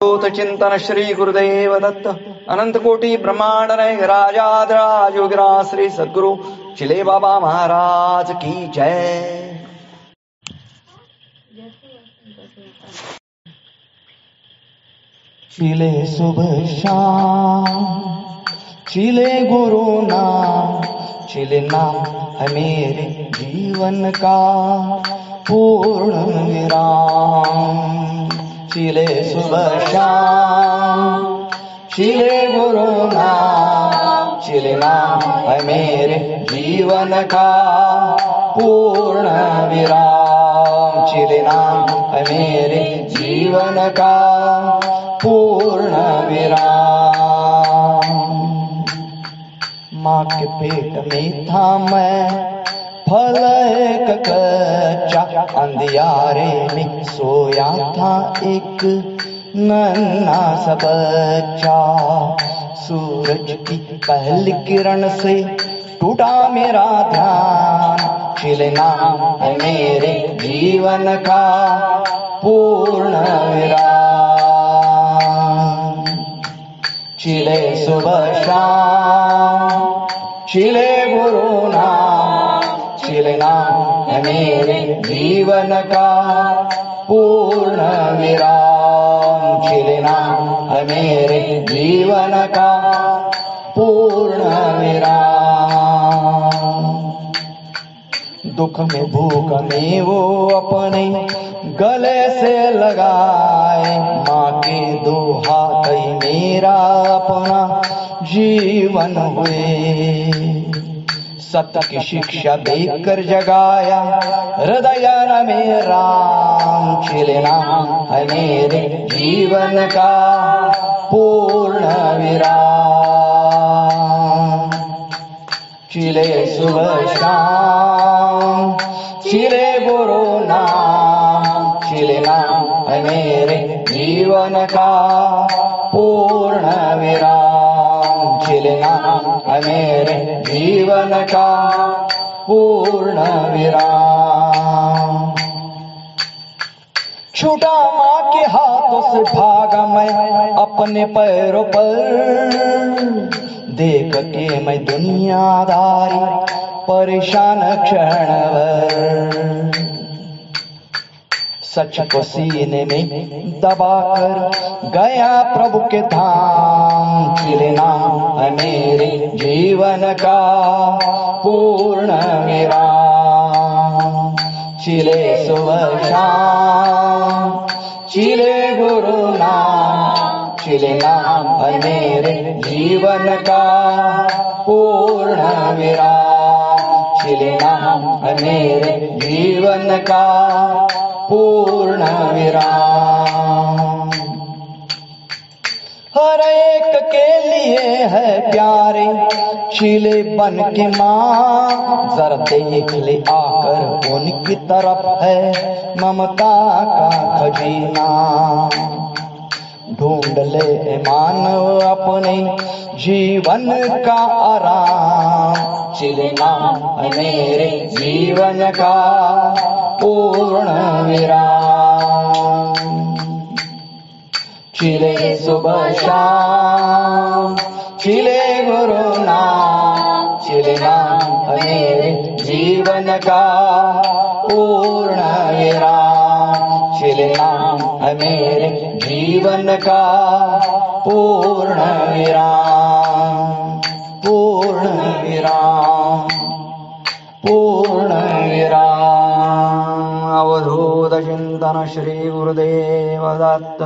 चिंतन श्री गुरुदेव दत्त अनंत कोटि ब्रह्मांड राजाधिराज योगिराज श्री सद्गुरु चिले बाबा महाराज की जय। चिले सुबह शाम चिले गुरु नाम, चिले नाम है मेरे जीवन का पूर्ण विराम। चिले सुबह शाम चिले गुरु नाम, चिले नाम है मेरे जीवन का पूर्ण विराम। चिले नाम है मेरे जीवन का पूर्ण विराम। माँ के पेट में था मैं फल एक कच्चा, अंधियारे में सोया था एक नन्हा सा बच्चा। सूरज की पहली किरण से टूटा मेरा ध्यान, चिले नाम है मेरे जीवन का पूर्ण विराम। चिले सुबह शाम चिले गुरु नाम, चिले नाम है मेरे जीवन का पूर्ण विराम। चिले नाम है मेरे जीवन का पूर्ण विराम। दुख में भूख में वो अपने गले से लगाए, माँ के दोहा कई मेरा अपना जीवन हुए। सत्य की शिक्षा देकर जगाया हृदय में राम। चिले नाम है मेरे जीवन का पूर्ण विराम। चिले सुबह शाम चिले गुरु नाम, चिले नाम है मेरे जीवन का पूर्ण विराम। चिले नाम है मेरे जीवन का पूर्ण विराम। छूटा माँ के हाथों से भागा मैं अपने पैरों पर, देख के मैं दुनियादारी परेशान क्षणभर। सच को सीने में दबाकर गया प्रभु के धाम। चिले नाम है मेरे जीवन का पूर्ण विराम। चिले सुबह शाम चिले गुरु नाम, चिले नाम है मेरे जीवन का पूर्ण विराम। चिले नाम है मेरे जीवन का पूर्ण विराम। हर एक के लिए है प्यारे चिले बन के माँ, जरा देख ले आकर उनकी तरफ है ममता का खजीना। ढूंढ ले मानव अपने जीवन का आराम। चिले नाम है मेरे जीवन का पूर्ण विराम। चिले सुबह शाम चिले गुरु नाम, चिले नाम है मेरे जीवन का पूर्ण विराम। चिले नाम है मेरे जीवन का पूर्ण विराम। पूर्ण विराम पूर्ण विराम। अवधूत चिंतन श्री गुरुदेव दत्त।